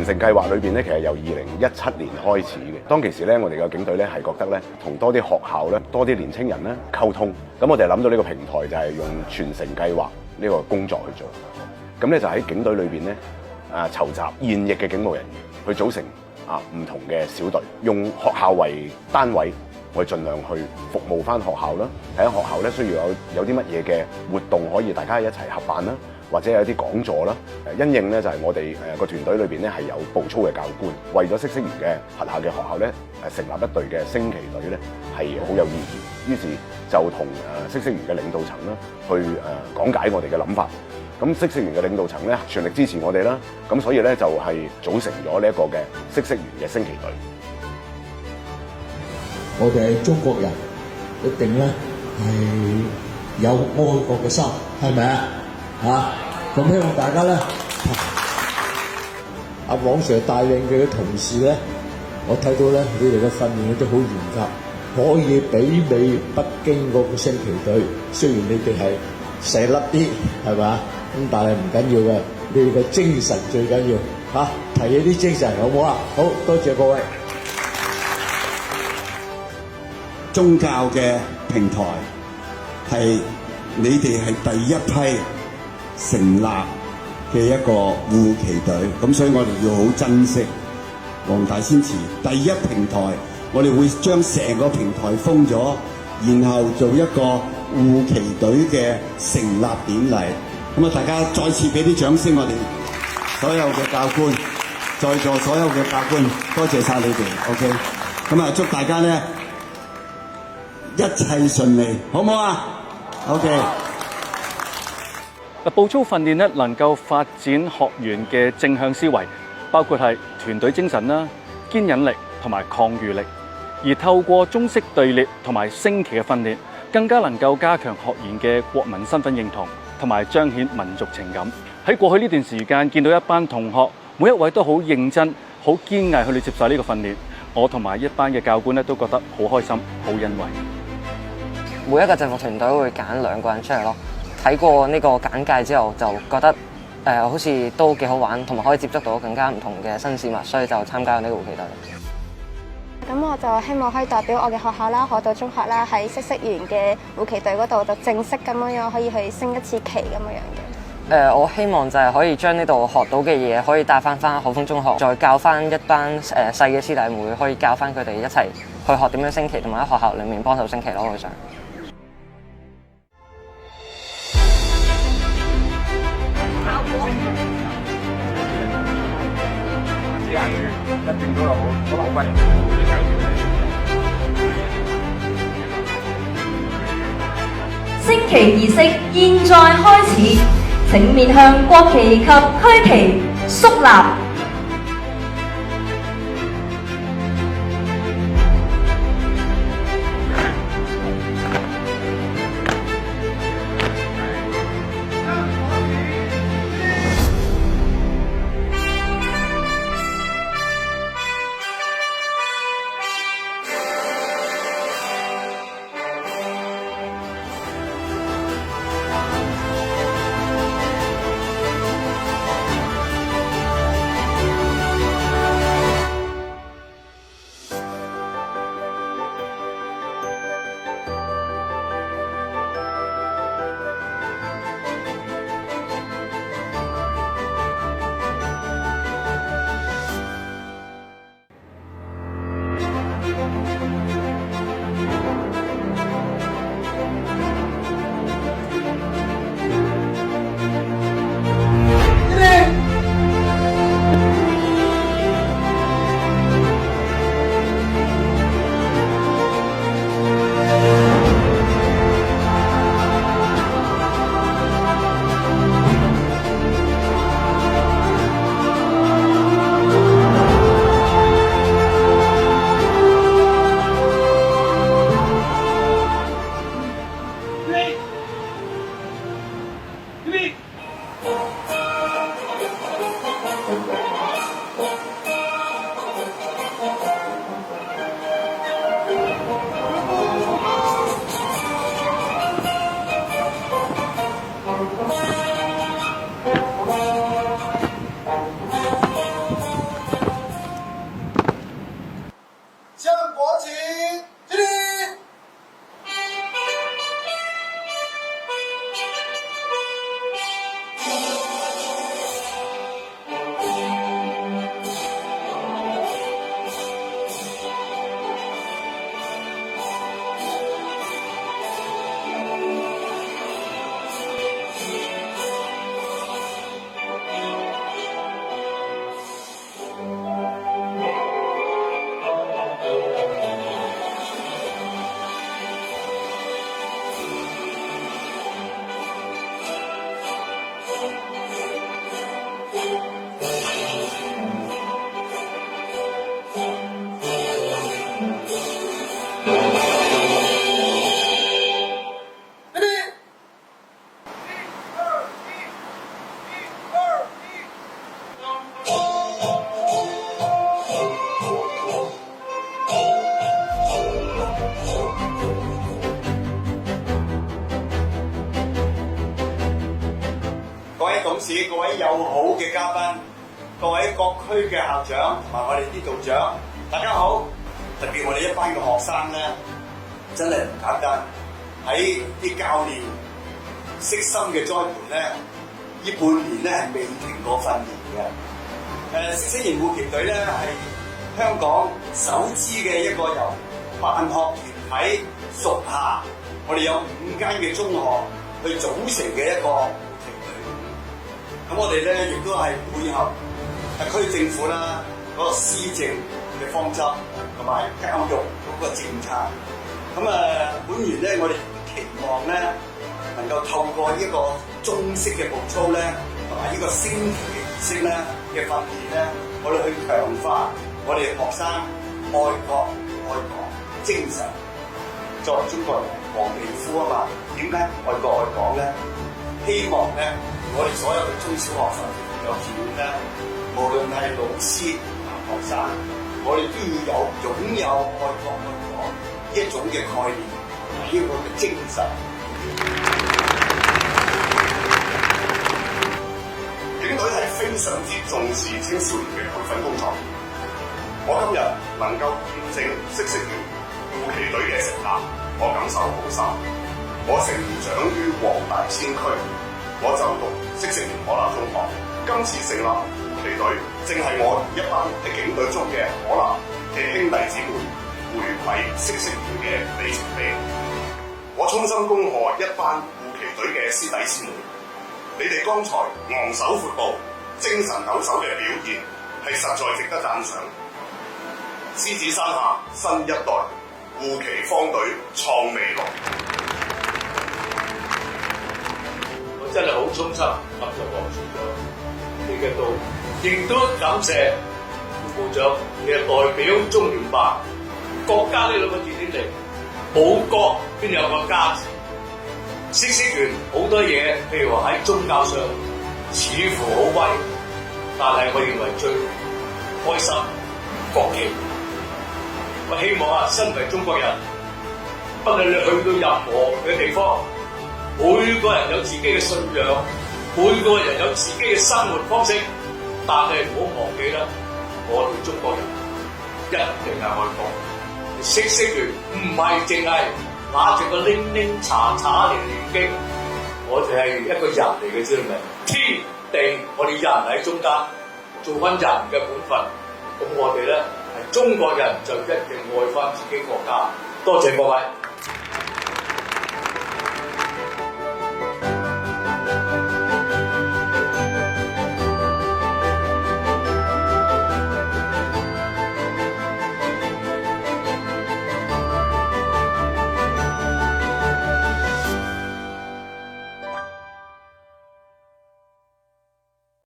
傳承計劃裏邊咧，其實由2017年開始嘅。當其時咧，我哋嘅警隊咧係覺得咧，同多啲學校咧，多啲年青人咧溝通。咁我哋諗到呢個平台就係用傳承計劃呢個工作去做。咁咧就喺警隊裏邊咧，籌集現役嘅警務人員去組成唔同嘅小隊，用學校為單位，我哋盡量去服務翻學校啦。睇下學校咧需要有啲乜嘢嘅活動可以大家一齊合辦啦，或者有啲講座啦。因應咧就係我哋個團隊裏邊咧係有步操嘅教官，為咗嗇色園嘅轄下嘅學校咧成立一隊嘅升旗隊咧係好有意義。於是就同嗇色園嘅領導層啦去講解我哋嘅諗法。咁嗇色園嘅領導層咧全力支持我哋啦，咁所以咧就係組成咗呢一個嘅嗇色園嘅升旗隊。我哋係中國人，一定咧係有愛國嘅心，係咪啊？咁希望大家咧，阿黃 Sir 帶領佢嘅同事咧，我睇到咧你哋嘅訓練都好嚴格，可以媲美北京嗰個升旗隊。雖然你哋係細粒啲，係嘛？咁但係唔緊要嘅，你哋嘅精神最緊要提起啲精神好唔好啊？好多謝各位。宗教嘅平台係你哋係第一批成立嘅一個護旗隊，咁所以我哋要好珍惜黃大仙祠第一平台。我哋會將成個平台封咗，然後做一個護旗隊嘅成立典禮。咁大家再次俾啲掌聲，我哋所有嘅教官，在座所有嘅教官，多謝晒你哋。OK， 咁祝大家咧一切順利，好唔好啊 ？OK。步操訓練咧能夠發展學員嘅正向思維，包括係團隊精神啦、堅忍力同埋抗禦力。而透過中式隊列同埋升旗嘅訓練，更加能夠加強學員嘅國民身份認同，同埋彰顯民族情感。喺過去呢段時間，見到一班同學，每一位都好認真、好堅毅去接受呢個訓練，我同埋一班嘅教官咧都覺得好開心、好欣慰。每一個制服團隊會揀2個人出嚟咯。睇過呢個簡介之後，就覺得好似都幾好玩，同埋可以接觸到更加唔同嘅新事物，所以就參加呢個護旗隊。咁我就希望可以代表我嘅學校啦，海道中學啦，喺嗇色園嘅護旗隊嗰度就正式咁樣可以去升一次旗咁樣嘅。我希望就係可以將呢度學到嘅嘢，可以帶翻海豐中學，再教翻一班細嘅師弟妹，可以教翻佢哋一齊去學點樣升旗，同埋喺學校裡面幫手升旗咯。我想。升旗儀式現在開始，請面向國旗及區旗肅立。事、各位友好嘅嘉賓、各位各區嘅校長同埋我哋啲道長，大家好！特別我哋一班嘅學生咧，真係唔簡單。喺啲教練悉心嘅栽培咧，呢半年咧係未停過訓練嘅。嗇色園護旗隊咧係香港首支嘅一個由辦學團體屬下，我哋有5間嘅中學去組成嘅一個護旗隊。咁我哋咧亦都係配合特區政府啦嗰個施政嘅方針同埋教育嗰個政策。本年咧我哋期望咧能夠透過呢個中式嘅步操咧，同埋呢個升旗嘅儀式咧嘅訓練咧，我哋去強化我哋學生愛國愛港精神。作為中國人黃皮膚啊嘛，點解愛國愛港咧？希望咧我哋所有嘅中小學生有條件咧，無論係老師同埋學生，我哋都要擁有愛國愛港呢一種嘅概念。呢個嘅精神，警隊係非常之重視青少年嘅培訓工作。我今日能夠見證嗇色園護旗隊嘅成立，我感受好深。我成長於黃大仙區，我就讀嗇色園可立中學。今次成立護旗隊，正係我一班喺警隊中嘅可立嘅兄弟姊妹回饋嗇色園嘅里程碑。我衷心恭賀一班護旗隊嘅師弟師妹，你哋剛才昂首闊步、精神抖擻嘅表現係實在值得讚賞。獅子山下新一代，護旗方隊創未來。我真係好衷心感謝黃處長你嘅到，亦都感謝副部長你係代表中聯辦，國家呢兩個字點嚟？冇國邊有個家字？嗇色園好多嘢，譬如話喺宗教上似乎好威，但係我認為最開心國旗。我希望身為中國人，不論你去到任何嘅地方，每個人有自己嘅信仰，每個人有自己嘅生活方式，但係唔好忘記啦，我哋中國人一定係愛國。嗇色園唔係淨係拿住個拎拎查查嚟念經，我哋係一個人嚟嘅啫，咪天地，我哋人喺中間做翻人嘅本分。咁我哋咧係中國人，就一定愛翻自己國家。多謝各位。